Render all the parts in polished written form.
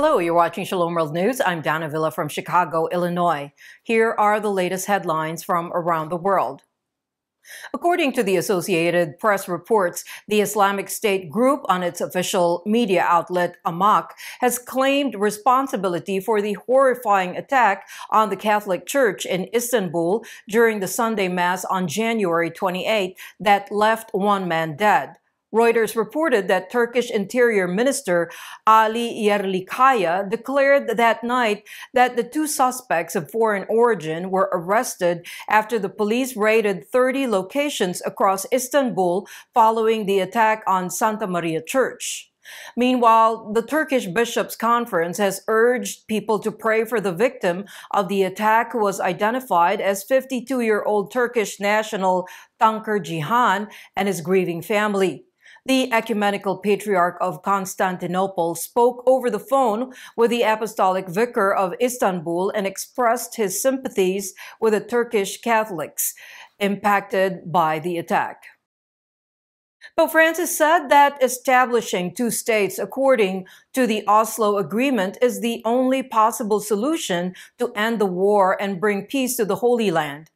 Hello, you're watching Shalom World News. I'm Dana Villa from Chicago, Illinois. Here are the latest headlines from around the world. According to the Associated Press reports, the Islamic State group on its official media outlet, Aamaq, has claimed responsibility for the horrifying attack on the Catholic Church in Istanbul during the Sunday Mass on January 28 that left one man dead. Reuters reported that Turkish Interior Minister Ali Yerlikaya declared that night that the two suspects of foreign origin were arrested after the police raided 30 locations across Istanbul following the attack on Santa Maria Church. Meanwhile, the Turkish Bishops' Conference has urged people to pray for the victim of the attack, who was identified as 52-year-old Turkish national Tanker Cihan, and his grieving family. The Ecumenical Patriarch of Constantinople spoke over the phone with the Apostolic Vicar of Istanbul and expressed his sympathies with the Turkish Catholics impacted by the attack. Pope Francis said that establishing two states according to the Oslo Agreement is the only possible solution to end the war and bring peace to the Holy Land.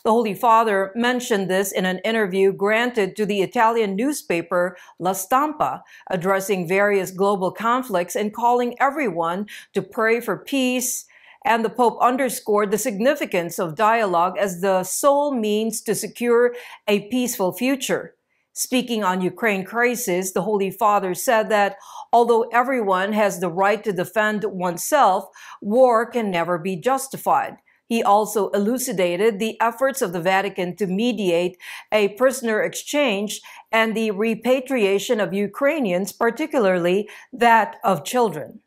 The Holy Father mentioned this in an interview granted to the Italian newspaper La Stampa, addressing various global conflicts and calling everyone to pray for peace. And the Pope underscored the significance of dialogue as the sole means to secure a peaceful future. Speaking on Ukraine crisis, the Holy Father said that although everyone has the right to defend oneself, war can never be justified. He also elucidated the efforts of the Vatican to mediate a prisoner exchange and the repatriation of Ukrainians, particularly that of children.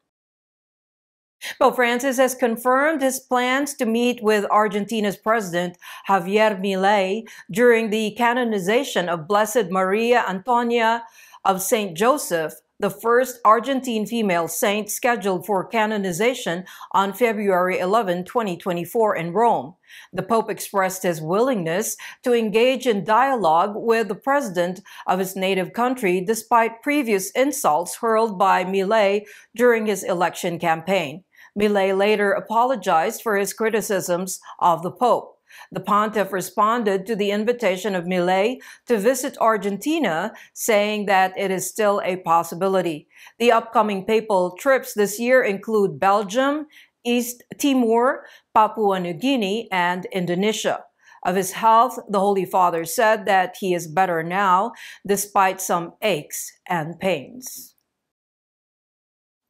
Pope Francis has confirmed his plans to meet with Argentina's President Javier Milei during the canonization of Blessed Maria Antonia of St. Joseph, the first Argentine female saint scheduled for canonization on February 11, 2024 in Rome. The Pope expressed his willingness to engage in dialogue with the president of his native country despite previous insults hurled by Milei during his election campaign. Milei later apologized for his criticisms of the Pope. The pontiff responded to the invitation of Milei to visit Argentina, saying that it is still a possibility. The upcoming papal trips this year include Belgium, East Timor, Papua New Guinea, and Indonesia. Of his health, the Holy Father said that he is better now, despite some aches and pains.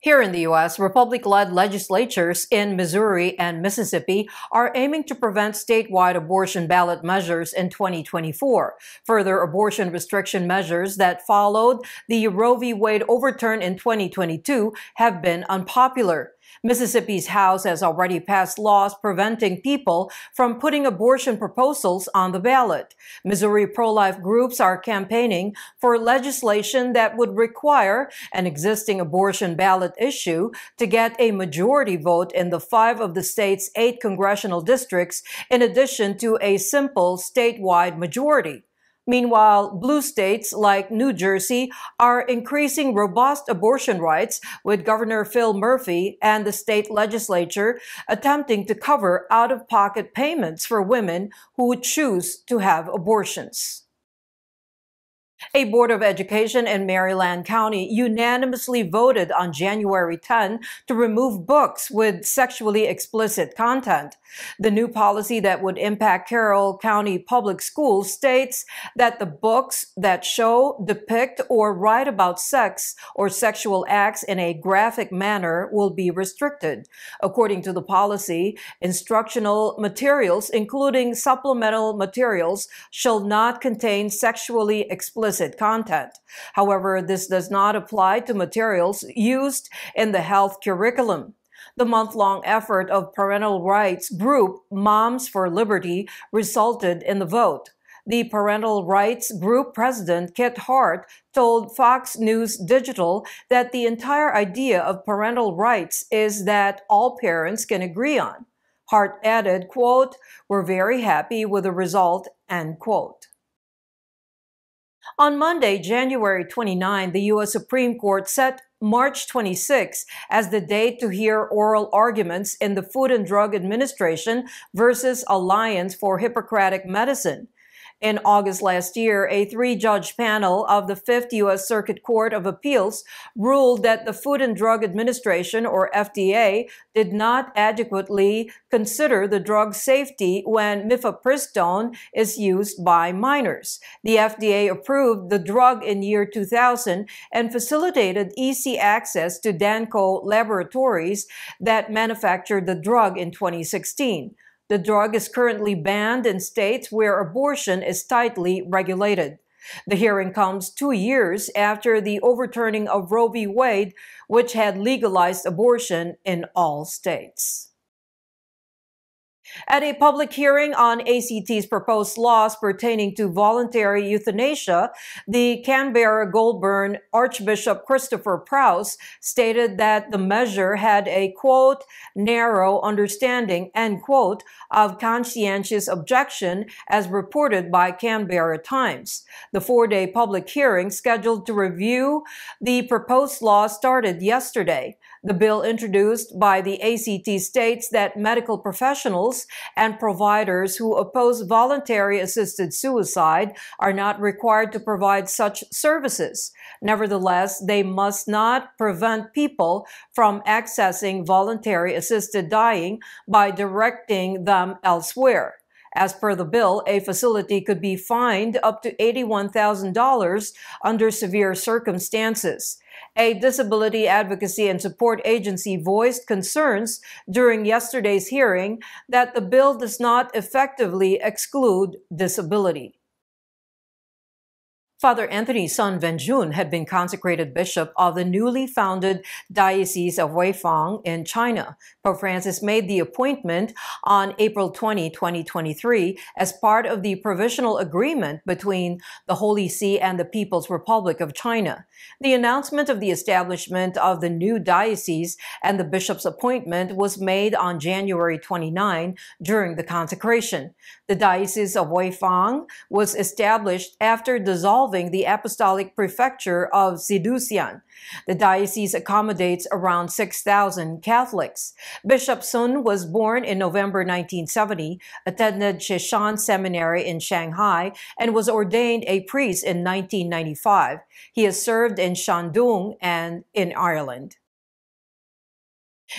Here in the U.S., Republican-led legislatures in Missouri and Mississippi are aiming to prevent statewide abortion ballot measures in 2024. Further abortion restriction measures that followed the Roe v. Wade overturn in 2022 have been unpopular. Mississippi's House has already passed laws preventing people from putting abortion proposals on the ballot. Missouri pro-life groups are campaigning for legislation that would require an existing abortion ballot issue to get a majority vote in the 5 of the state's 8 congressional districts, in addition to a simple statewide majority. Meanwhile, blue states like New Jersey are increasing robust abortion rights, with Governor Phil Murphy and the state legislature attempting to cover out-of-pocket payments for women who choose to have abortions. A Board of Education in Maryland County unanimously voted on January 10 to remove books with sexually explicit content. The new policy that would impact Carroll County Public Schools states that the books that show, depict, or write about sex or sexual acts in a graphic manner will be restricted. According to the policy, instructional materials, including supplemental materials, shall not contain sexually explicit content. However, this does not apply to materials used in the health curriculum. The month-long effort of parental rights group Moms for Liberty resulted in the vote. The parental rights group president, Kit Hart, told Fox News Digital that the entire idea of parental rights is that all parents can agree on. Hart added, quote, "We're very happy with the result," end quote. On Monday, January 29, the U.S. Supreme Court set March 26 as the date to hear oral arguments in the Food and Drug Administration versus Alliance for Hippocratic Medicine. In August last year, a three-judge panel of the Fifth U.S. Circuit Court of Appeals ruled that the Food and Drug Administration, or FDA, did not adequately consider the drug's safety when mifepristone is used by minors. The FDA approved the drug in year 2000 and facilitated easy access to Danco Laboratories that manufactured the drug in 2016. The drug is currently banned in states where abortion is tightly regulated. The hearing comes 2 years after the overturning of Roe v. Wade, which had legalized abortion in all states. At a public hearing on ACT's proposed laws pertaining to voluntary euthanasia, the Canberra-Goulburn Archbishop Christopher Prowse stated that the measure had a, quote, narrow understanding, end quote, of conscientious objection as reported by Canberra Times. The 4-day public hearing scheduled to review the proposed law started yesterday. The bill introduced by the ACT states that medical professionals and providers who oppose voluntary assisted suicide are not required to provide such services. Nevertheless, they must not prevent people from accessing voluntary assisted dying by directing them elsewhere. As per the bill, a facility could be fined up to $81,000 under severe circumstances. A disability advocacy and support agency voiced concerns during yesterday's hearing that the bill does not effectively exclude disability. Father Anthony's son Wenjun had been consecrated bishop of the newly founded Diocese of Weifang in China. Pope Francis made the appointment on April 20, 2023 as part of the provisional agreement between the Holy See and the People's Republic of China. The announcement of the establishment of the new diocese and the bishop's appointment was made on January 29 during the consecration. The Diocese of Weifang was established after dissolving the Apostolic Prefecture of Ziduxian. The diocese accommodates around 6,000 Catholics. Bishop Sun was born in November 1970, attended Shishan Seminary in Shanghai, and was ordained a priest in 1995. He has served in Shandong and in Ireland.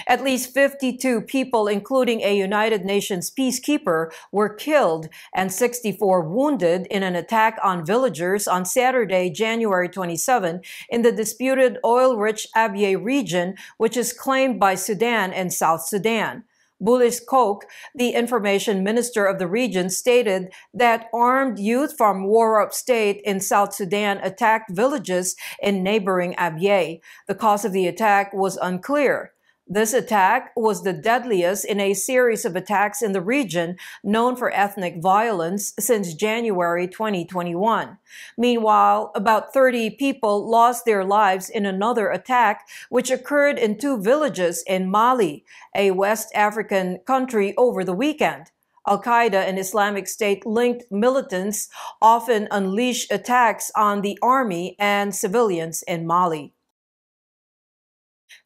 At least 52 people, including a United Nations peacekeeper, were killed and 64 wounded in an attack on villagers on Saturday, January 27, in the disputed oil-rich Abyei region, which is claimed by Sudan and South Sudan. Bulis Kok, the information minister of the region, stated that armed youth from war-up state in South Sudan attacked villages in neighboring Abyei. The cause of the attack was unclear. This attack was the deadliest in a series of attacks in the region known for ethnic violence since January 2021. Meanwhile, about 30 people lost their lives in another attack which occurred in 2 villages in Mali, a West African country, over the weekend. Al-Qaeda and Islamic State-linked militants often unleash attacks on the army and civilians in Mali.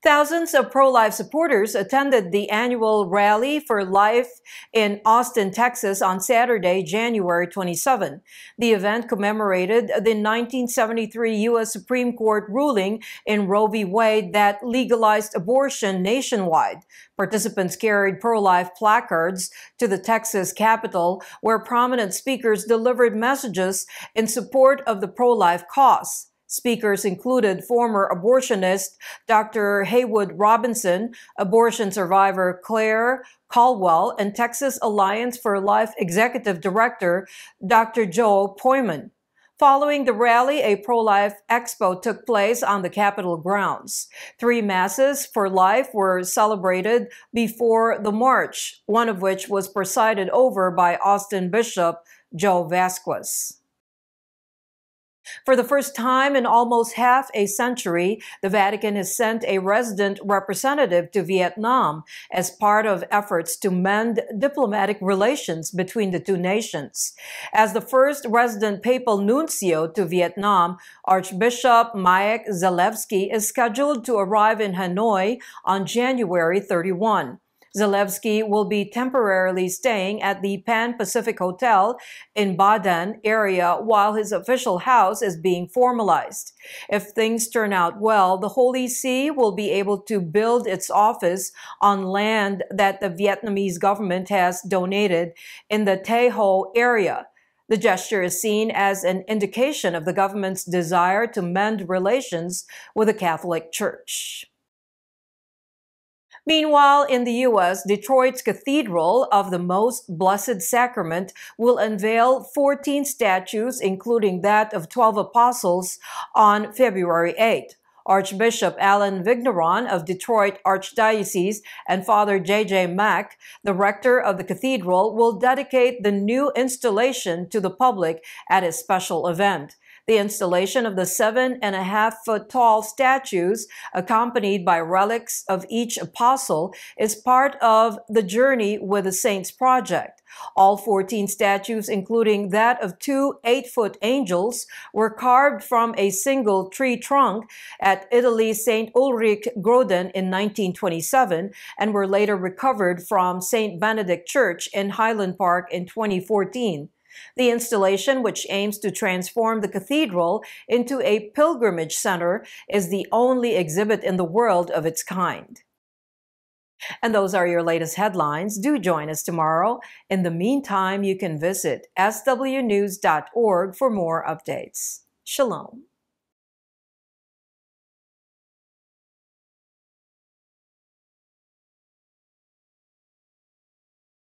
Thousands of pro-life supporters attended the annual Rally for Life in Austin, Texas on Saturday, January 27. The event commemorated the 1973 U.S. Supreme Court ruling in Roe v. Wade that legalized abortion nationwide. Participants carried pro-life placards to the Texas Capitol, where prominent speakers delivered messages in support of the pro-life cause. Speakers included former abortionist Dr. Haywood Robinson, abortion survivor Claire Caldwell, and Texas Alliance for Life Executive Director Dr. Joe Poyman. Following the rally, a pro-life expo took place on the Capitol grounds. 3 masses for life were celebrated before the march, one of which was presided over by Austin Bishop Joe Vasquez. For the first time in almost half a century, the Vatican has sent a resident representative to Vietnam as part of efforts to mend diplomatic relations between the two nations. As the first resident papal nuncio to Vietnam, Archbishop Maek Zalewski is scheduled to arrive in Hanoi on January 31. Zalewski will be temporarily staying at the Pan-Pacific Hotel in Baden area while his official house is being formalized. If things turn out well, the Holy See will be able to build its office on land that the Vietnamese government has donated in the Tay Ho area. The gesture is seen as an indication of the government's desire to mend relations with the Catholic Church. Meanwhile, in the U.S., Detroit's Cathedral of the Most Blessed Sacrament will unveil 14 statues, including that of 12 apostles, on February 8. Archbishop Alan Vigneron of Detroit Archdiocese and Father J.J. Mack, the rector of the cathedral, will dedicate the new installation to the public at a special event. The installation of the 7.5-foot-tall statues, accompanied by relics of each apostle, is part of the Journey with the Saints project. All 14 statues, including that of 2 8-foot angels, were carved from a single tree trunk at Italy's St. Ulrich Groden in 1927 and were later recovered from St. Benedict Church in Highland Park in 2014. The installation, which aims to transform the cathedral into a pilgrimage center, is the only exhibit in the world of its kind. And those are your latest headlines. Do join us tomorrow. In the meantime, you can visit swnews.org for more updates. Shalom.